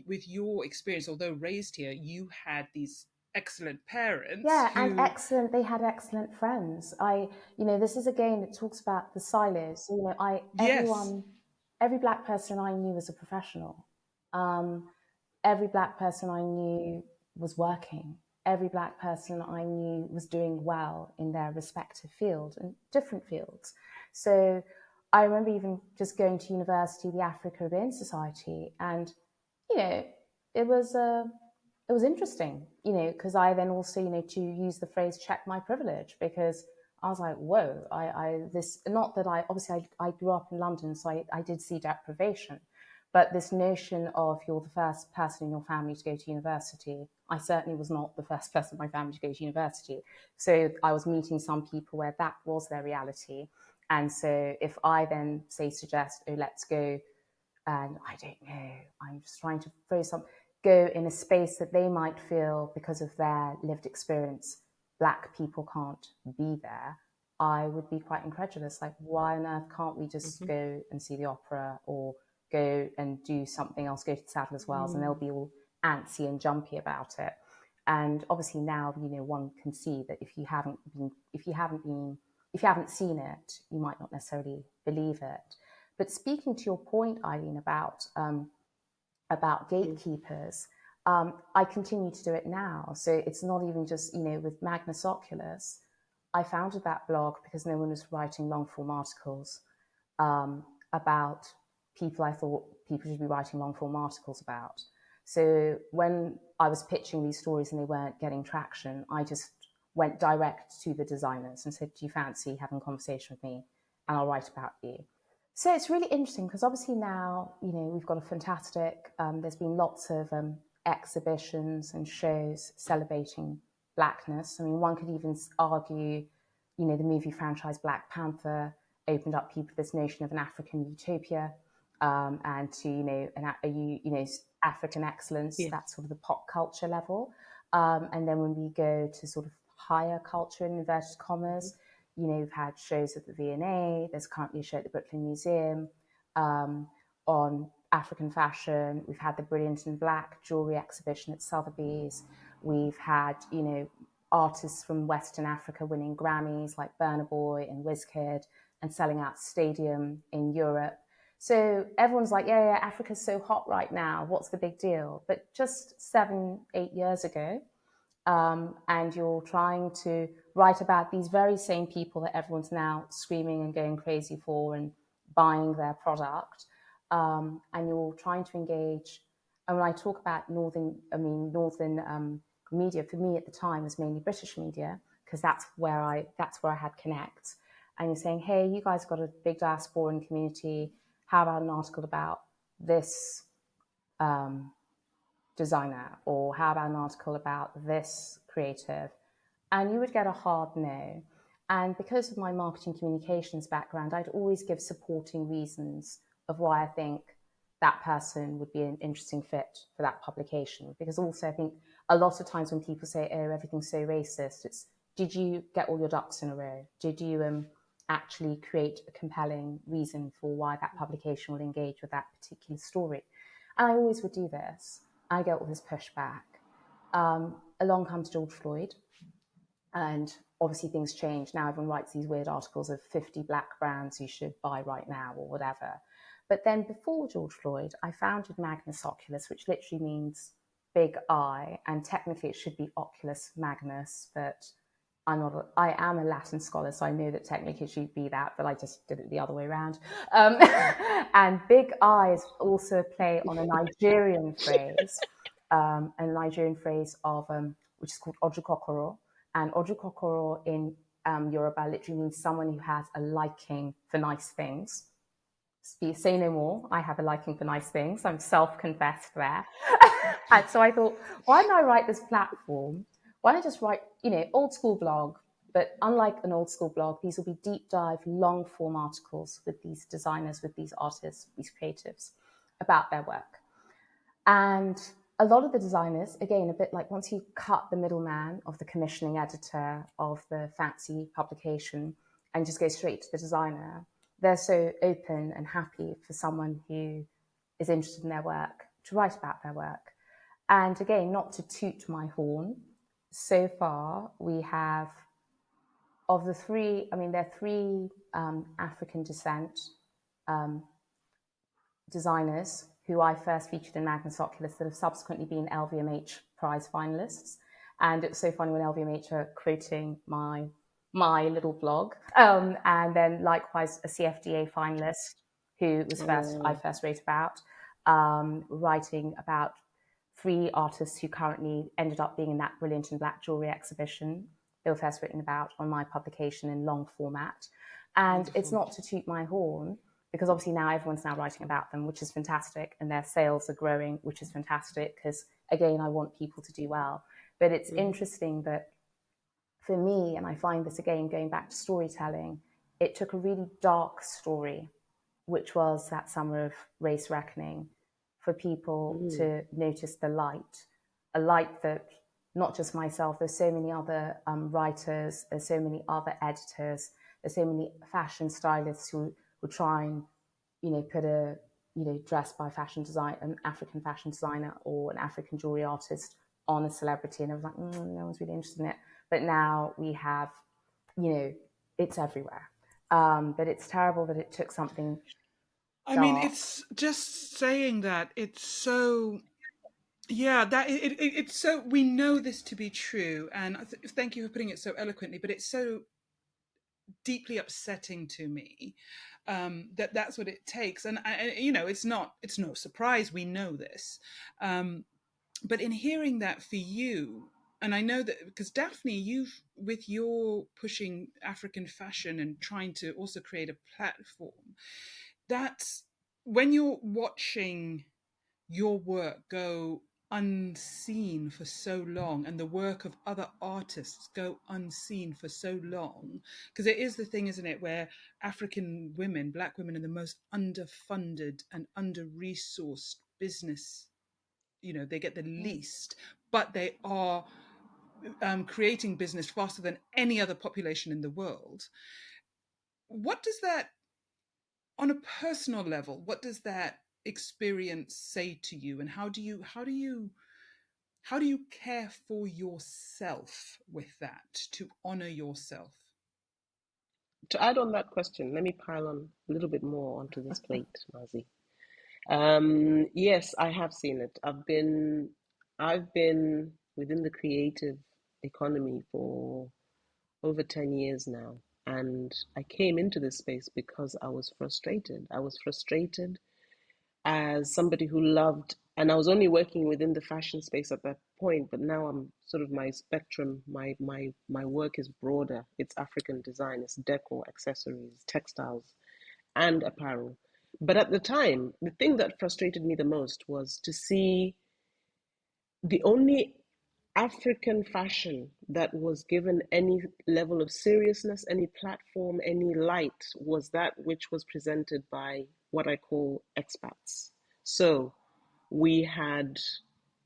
with your experience, although raised here, you had these excellent parents Yeah, and who, excellent. They had excellent friends. This is a game that talks about the silos. yes. Every black person I knew was a professional. Um, every black person I knew was working. Every black person I knew was doing well in their respective field and different fields. So I remember even just going to university, the Afro-Caribbean Society, and you know, it was it was interesting, because I then also, to use the phrase "check my privilege," because I was like, whoa, this, not that I grew up in London, so I did see deprivation, but this notion of you're the first person in your family to go to university, I certainly was not the first person in my family to go to university. So I was meeting some people where that was their reality. And so if I then say, suggest, oh, let's go, and I don't know, I'm just trying to go in a space that they might feel because of their lived experience, black people can't be there, I would be quite incredulous. Like, why on earth can't we just Hmm. go and see the opera or go and do something else, go to the Sadler's Wells, and they'll be all antsy and jumpy about it. And obviously now, one can see that if you haven't seen it, you might not necessarily believe it. But speaking to your point, Eileen, about gatekeepers, I continue to do it now. So it's not even just, with Magnus Oculus, I founded that blog because no one was writing long form articles about people I thought people should be writing long form articles about. So when I was pitching these stories and they weren't getting traction, I just went direct to the designers and said, do you fancy having a conversation with me? And I'll write about you. So it's really interesting because obviously now, we've got a fantastic, there's been lots of exhibitions and shows celebrating blackness. I mean, one could even argue, the movie franchise Black Panther opened up people this notion of an African utopia, and to, African excellence, Yes. that's sort of the pop culture level. And then when we go to sort of higher culture in inverted commas, we've had shows at the V&A. There's currently a show at the Brooklyn Museum on African fashion. We've had the Brilliant in Black jewelry exhibition at Sotheby's. We've had, artists from Western Africa winning Grammys like Burna Boy and Wizkid and selling out stadium in Europe. So everyone's like, yeah, Africa's so hot right now. What's the big deal? But just 7-8 years ago, and you're trying to write about these very same people that everyone's now screaming and going crazy for and buying their product, and you're trying to engage. And when I talk about northern media, for me at the time was mainly British media because that's where I had connects. And you're saying, hey, you guys got a big diasporan community. How about an article about this designer, or how about an article about this creative? And you would get a hard no. And because of my marketing communications background, I'd always give supporting reasons of why I think that person would be an interesting fit for that publication. Because also, I think a lot of times when people say, oh, everything's so racist, it's, did you get all your ducks in a row? Did you actually create a compelling reason for why that publication will engage with that particular story? And I always would do this. I get all this pushback. Along comes George Floyd, and obviously things change. Now everyone writes these weird articles of 50 black brands you should buy right now or whatever. But then before George Floyd, I founded Magnus Oculus, which literally means big eye, and technically it should be Oculus Magnus, but I am a Latin scholar, so I know that technically it should be that, but I just did it the other way around. And big eyes also play on a Nigerian phrase, of which is called ojukokoro. And ojukokoro in Yoruba literally means someone who has a liking for nice things. Say no more. I have a liking for nice things. I'm self-confessed there. And so I thought, why don't I write this platform? Why don't I just write, old school blog? But unlike an old school blog, these will be deep dive, long form articles with these designers, with these artists, these creatives about their work. And a lot of the designers, again, a bit like once you cut the middleman of the commissioning editor of the fancy publication and just go straight to the designer, they're so open and happy for someone who is interested in their work to write about their work. And again, not to toot my horn, so far we have, of the three, there are three African descent designers who I first featured in Magnus Oculus that have subsequently been LVMH prize finalists. And it's so funny when LVMH are quoting my little blog. And then likewise a CFDA finalist who was I first wrote about, writing about three artists who currently ended up being in that Brilliant in Black jewelry exhibition. They were first written about on my publication in long format. And Wonderful. It's not to toot my horn, because obviously now everyone's now writing about them, which is fantastic, and their sales are growing, which is fantastic, because again, I want people to do well. But it's interesting that for me, and I find this again going back to storytelling, it took a really dark story, which was that summer of race reckoning, for people to notice the light, a light that not just myself, there's so many other writers, there's so many other editors, there's so many fashion stylists who would try and, put a, dress by an African fashion designer or an African jewelry artist on a celebrity. And I was like, no one's really interested in it. But now we have, it's everywhere. But it's terrible that it took something dark. It's just saying that it's so, that it's so, we know this to be true. And thank you for putting it so eloquently, but it's so deeply upsetting to me that's what it takes. And it's no surprise, we know this. But in hearing that for you, and I know that because Daphne, you've, with your pushing African fashion and trying to also create a platform, that's when you're watching your work go unseen for so long, and the work of other artists go unseen for so long, because it is the thing, isn't it, where African women, Black women, are the most underfunded and under-resourced business. They get the least, but they are creating business faster than any other population in the world. What does that, on a personal level, what does that experience say to you, and how do you care for yourself with that, to honor yourself? To add on that question, let me pile on a little bit more onto this plate, Mazzi. Yes, I have seen it. I've been within the creative economy for over 10 years now. And I came into this space because I was frustrated. I was frustrated as somebody who loved, and I was only working within the fashion space at that point, but now I'm sort of, my spectrum, my work is broader. It's African design, it's decor, accessories, textiles, and apparel. But at the time, the thing that frustrated me the most was to see the only African fashion that was given any level of seriousness, any platform, any light was that which was presented by what I call expats. So we had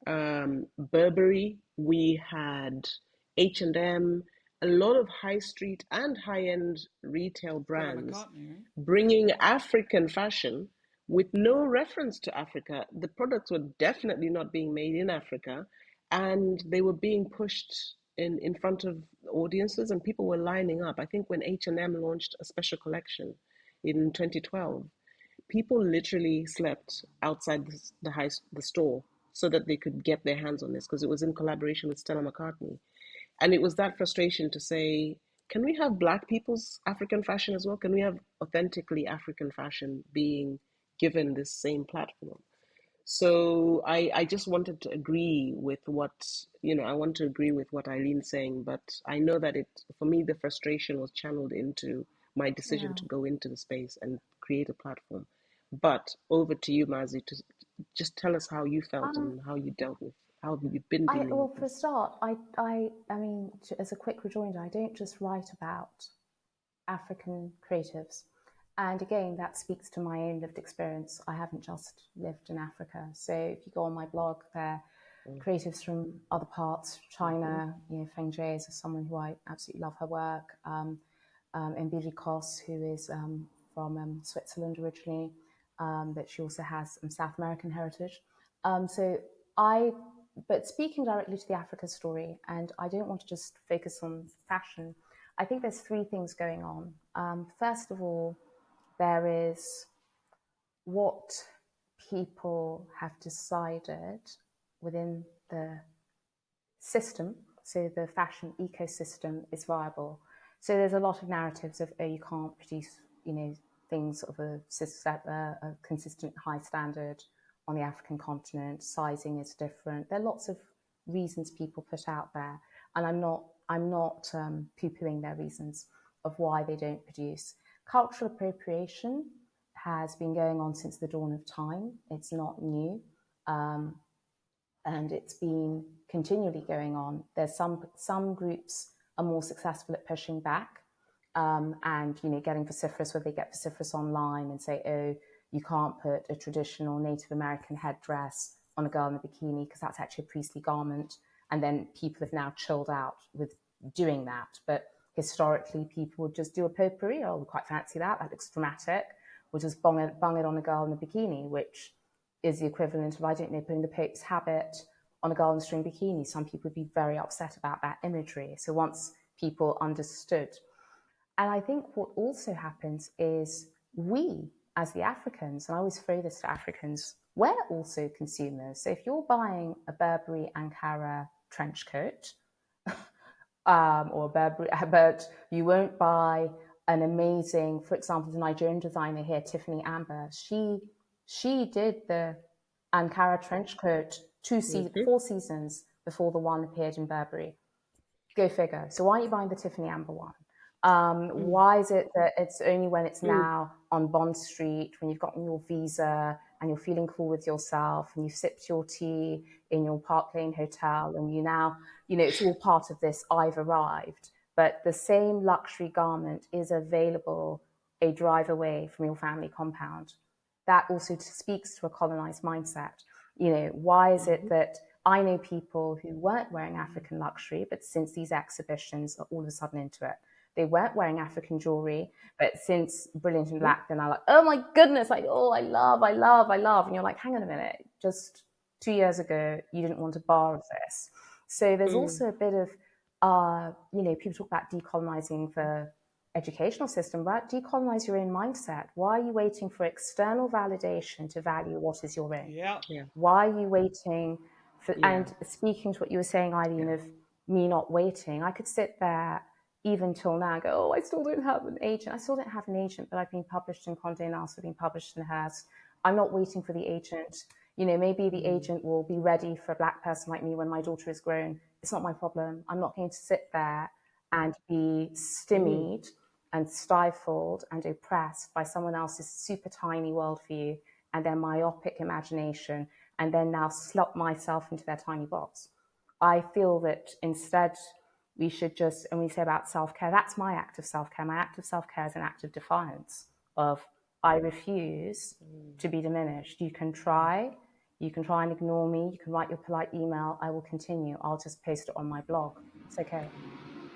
Burberry, we had H&M, a lot of high street and high-end retail Stella brands McCartney, right? bringing African fashion with no reference to Africa. The products were definitely not being made in Africa, and they were being pushed in front of audiences, and people were lining up. I think when H&M launched a special collection in 2012, people literally slept outside the store so that they could get their hands on this, because it was in collaboration with Stella McCartney. And it was that frustration to say, can we have Black people's African fashion as well? Can we have authentically African fashion being given this same platform? So I just wanted to agree with what, I want to agree with what Eileen's saying, but I know that for me, the frustration was channeled into my decision Yeah. to go into the space and create a platform. But over to you, Mazzi, to just tell us how you felt Um, and how you dealt with, how you've been dealing with For a this. start, I mean, as a quick rejoinder, I don't just write about African creatives. And again, that speaks to my own lived experience. I haven't just lived in Africa. So if you go on my blog, there are creatives from other parts, Mm-hmm. China, Feng Jie is someone who I absolutely love her work. Mbiri Kos, who is from Switzerland originally, but she also has some South American heritage. So but speaking directly to the Africa story, and I don't want to just focus on fashion, I think there's three things going on. First of all, there is what people have decided within the system, so the fashion ecosystem is viable. So there's a lot of narratives of, oh, you can't produce, things of a consistent high standard on the African continent. Sizing is different. There are lots of reasons people put out there, and I'm not poo-pooing their reasons of why they don't produce. Cultural appropriation has been going on since the dawn of time. It's not new. And it's been continually going on. There's some groups are more successful at pushing back, and getting vociferous, where they get vociferous online and say, oh, you can't put a traditional Native American headdress on a girl in a bikini because that's actually a priestly garment. And then people have now chilled out with doing that. But historically, people would just do a potpourri. Oh, we quite fancy that. That looks dramatic. We'll just bung it on a girl in a bikini, which is the equivalent of, I don't know, putting the Pope's habit on a girl in a string bikini. Some people would be very upset about that imagery. So once people understood. And I think what also happens is we, as the Africans, and I always throw this to Africans, we're also consumers. So if you're buying a Burberry Ankara trench coat, or a Burberry, but you won't buy an amazing, for example, the Nigerian designer here, Tiffany Amber, she did the Ankara trench coat 4 seasons before the one appeared in Burberry. Go figure. So why are you buying the Tiffany Amber one? Why is it that it's only when it's now on Bond Street, when you've gotten your visa and you're feeling cool with yourself and you've sipped your tea in your Park Lane hotel and you now, it's all part of this I've arrived. But the same luxury garment is available a drive away from your family compound. That also speaks to a colonized mindset. Why is it that I know people who weren't wearing African luxury, but since these exhibitions are all of a sudden into it? They weren't wearing African jewelry, but since Brilliant in Black, they're now like, oh my goodness, like, oh, I love. And you're like, hang on a minute, just 2 years ago, you didn't want a bar of this. So there's also a bit of, people talk about decolonizing the educational system, but decolonize your own mindset. Why are you waiting for external validation to value what is your own? Yeah. Why are you waiting for, and speaking to what you were saying, Eileen, of me not waiting, I could sit there even till now, go, oh, I still don't have an agent. I still don't have an agent, but I've been published in Condé Nast, I've been published in Hearst. I'm not waiting for the agent. Maybe the agent will be ready for a Black person like me when my daughter is grown. It's not my problem. I'm not going to sit there and be stymied and stifled and oppressed by someone else's super tiny worldview and their myopic imagination, and then now slot myself into their tiny box. I feel that instead we should just, and we say about self-care, that's my act of self-care. My act of self-care is an act of defiance of, I refuse to be diminished. You can try and ignore me. You can write your polite email. I will continue. I'll just post it on my blog. It's okay.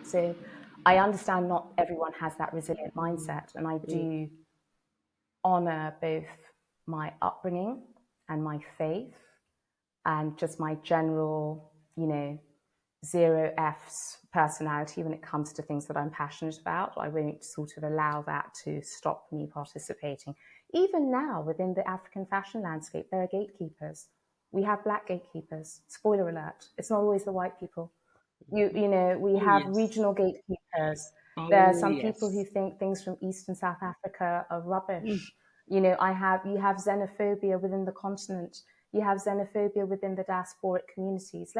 So I understand not everyone has that resilient mindset, and I do honor both my upbringing and my faith and just my general, zero F's personality when it comes to things that I'm passionate about. I won't sort of allow that to stop me participating. Even now, within the African fashion landscape, there are gatekeepers. We have black gatekeepers. Spoiler alert, it's not always the white people. We have regional gatekeepers. There are some people who think things from East and South Africa are rubbish. You have xenophobia within the continent. You have xenophobia within the diasporic communities.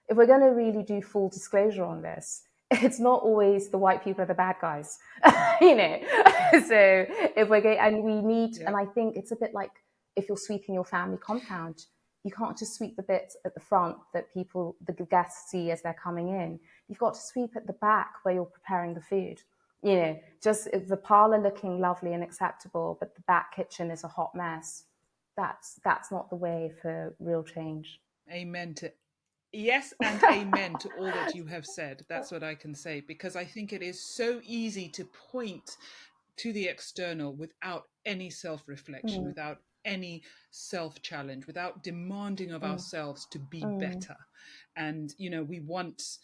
If we're going to really do full disclosure on this, it's not always the white people are the bad guys, So if we're going, and we need, and I think it's a bit like if you're sweeping your family compound, you can't just sweep the bits at the front that the guests see as they're coming in. You've got to sweep at the back where you're preparing the food. Just if the parlor looking lovely and acceptable, but the back kitchen is a hot mess. That's not the way for real change. Amen to yes, and amen to all that you have said. That's what I can say, because I think it is so easy to point to the external without any self-reflection, without any self-challenge, without demanding of ourselves to be better. And we want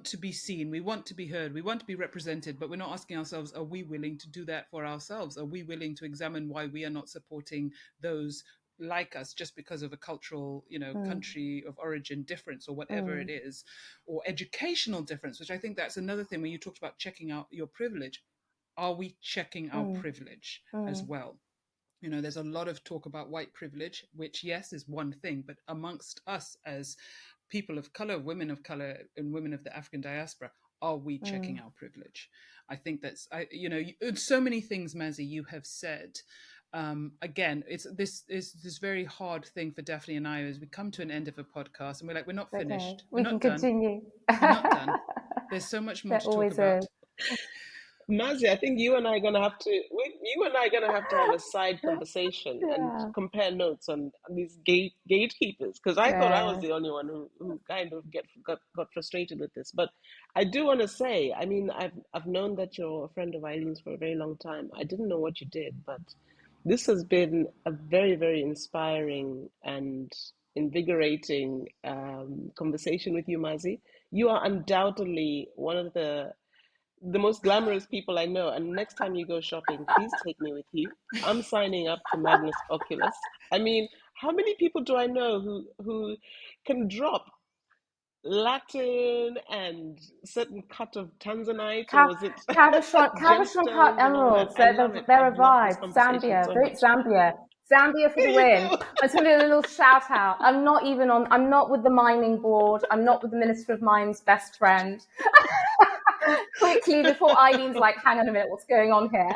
to be seen, we want to be heard, we want to be represented, but we're not asking ourselves, are we willing to do that for ourselves? Are we willing to examine why we are not supporting those like us just because of a cultural, country of origin difference or whatever it is, or educational difference, which I think that's another thing when you talked about checking out your privilege. Are we checking our privilege as well? There's a lot of talk about white privilege, which, yes, is one thing, but amongst us as people of color, women of color, and women of the African diaspora, are we checking our privilege? I think that's, so many things, Mazzi, you have said. Again, it's this very hard thing for Daphne and I as we come to an end of a podcast and we're like, we're not finished. We can continue. We're not done. There's so much more to talk about. Mazzi, I think you and I are gonna have to have a side conversation and compare notes on these gatekeepers, because I thought I was the only one who kind of got frustrated with this. But I do want to say, I mean, I've known that you're a friend of Eileen's for a very long time. I didn't know what you did, but this has been a very, very inspiring and invigorating conversation with you, Mazzi. You are undoubtedly one of the most glamorous people I know. And next time you go shopping, please take me with you. I'm signing up to Magnus Oculus. I mean, how many people do I know who can drop Latin and certain cut of Tanzanite, or was it Cabochon cut gemstones and all that? emeralds? I love it. They're I've a loved this vibe. conversation Zambia, so vote much. Zambia. Zambia for There the you win. go. I'm just doing a little shout out. I'm not with the mining board. I'm not with the Minister of Mines' best friend. Quickly, before Eileen's like, hang on a minute, what's going on here?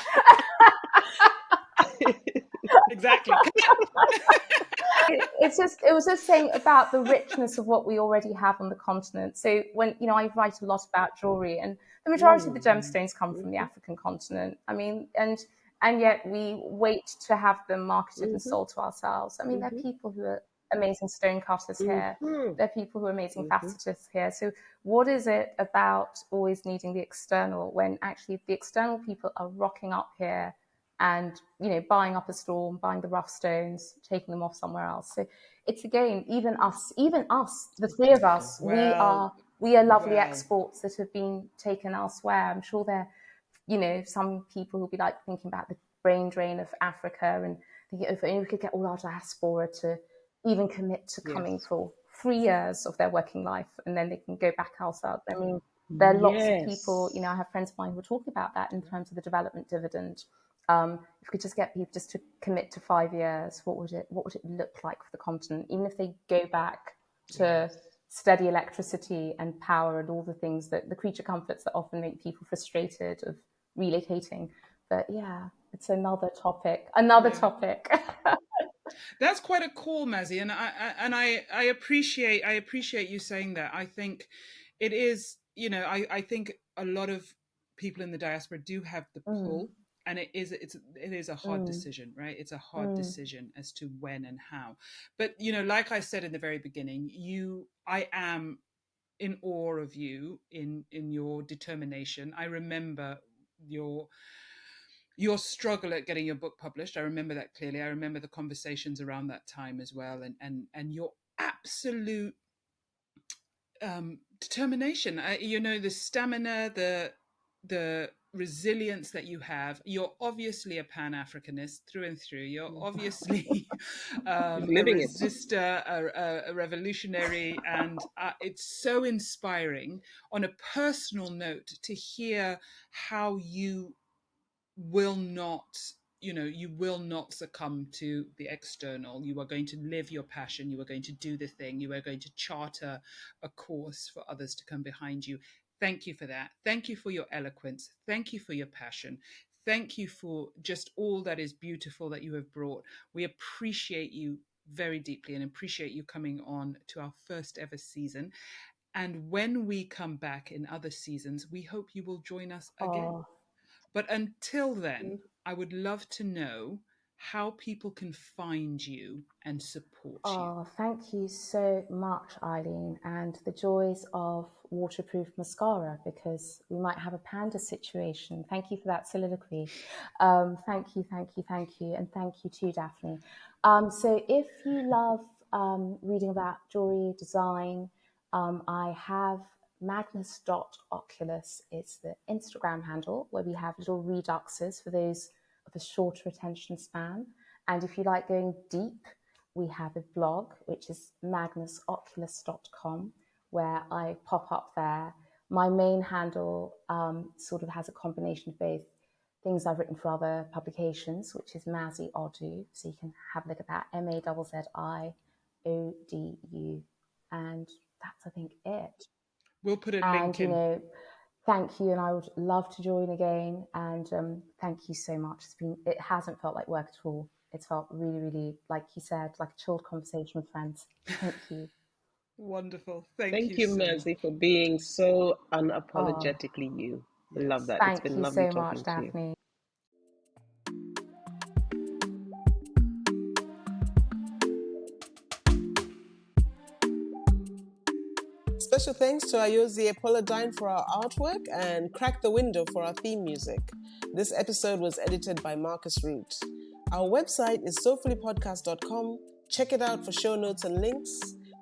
Exactly. It was just saying about the richness of what we already have on the continent. So when, I write a lot about jewelry, and the majority of the gemstones come from the African continent. I mean, and yet we wait to have them marketed and sold to ourselves. I mean, there are people who are amazing stone cutters here. There are people who are amazing facetists here. So what is it about always needing the external when actually the external people are rocking up here and buying up a storm, buying the rough stones, taking them off somewhere else? So it's again, even us, the three of us, we are lovely exports that have been taken elsewhere. I'm sure there, some people who'll be like thinking about the brain drain of Africa and thinking if we could get all our diaspora to even commit to coming for 3 years of their working life and then they can go back elsewhere. I mean, there are lots of people, I have friends of mine who are talking about that in terms of the development dividend. If we could just get people just to commit to 5 years, what would it look like for the continent? Even if they go back to steady electricity and power and all the things that the creature comforts that often make people frustrated of relocating. But it's another topic. Another topic. That's quite a call, Mazzi, and I appreciate you saying that. I think it is, I think a lot of people in the diaspora do have the pull, and it is a hard decision, right? It's a hard decision as to when and how. But like I said in the very beginning, I am in awe of you in your determination. I remember your struggle at getting your book published. I remember that clearly. I remember the conversations around that time as well, and your absolute determination. The stamina, the resilience that you have. You're obviously a Pan-Africanist through and through. You're obviously a Living it. resistor, a revolutionary, and it's so inspiring on a personal note to hear how you will not you will not succumb to the external. You are going to live your passion. You are going to do the thing. You are going to charter a course for others to come behind you. Thank you for that. Thank you for your eloquence. Thank you for your passion. Thank you for just all that is beautiful that you have brought. We appreciate you very deeply and appreciate you coming on to our first ever season. And when we come back in other seasons, we hope you will join us again. But until then, I would love to know how people can find you and support you. Oh, thank you so much, Eileen, and the joys of waterproof mascara, because we might have a panda situation. Thank you for that soliloquy. Thank you, and thank you too, Daphne. So if you love reading about jewelry design, I have magnus.oculus. It's the Instagram handle where we have little reduxes for those of a shorter attention span. And if you like going deep, we have a blog, which is magnusoculus.com, where I pop up there. My main handle sort of has a combination of both things I've written for other publications, which is Mazzi Odu. So you can have a look at that, MAZZIODU. And that's, I think, it. We'll put a link in. Thank you, and I would love to join again. And thank you so much. It hasn't felt like work at all. It's felt really, really, like you said, like a chilled conversation with friends. Thank you. Wonderful. Thank Thank you you, so Mazzi, much. for being so unapologetically you. I love that. It's been lovely talking to you. Daphne. Special thanks to Ayozi Apollodyne for our artwork and Crack the Window for our theme music. This episode was edited by Marcus Root. Our website is soulfullypodcast.com. Check it out for show notes and links.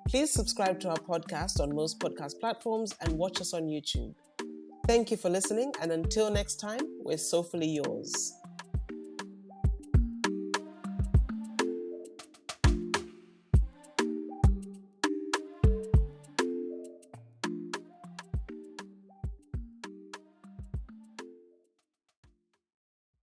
Please subscribe to our podcast on most podcast platforms and watch us on YouTube. Thank you for listening, and until next time, we're soulfully yours.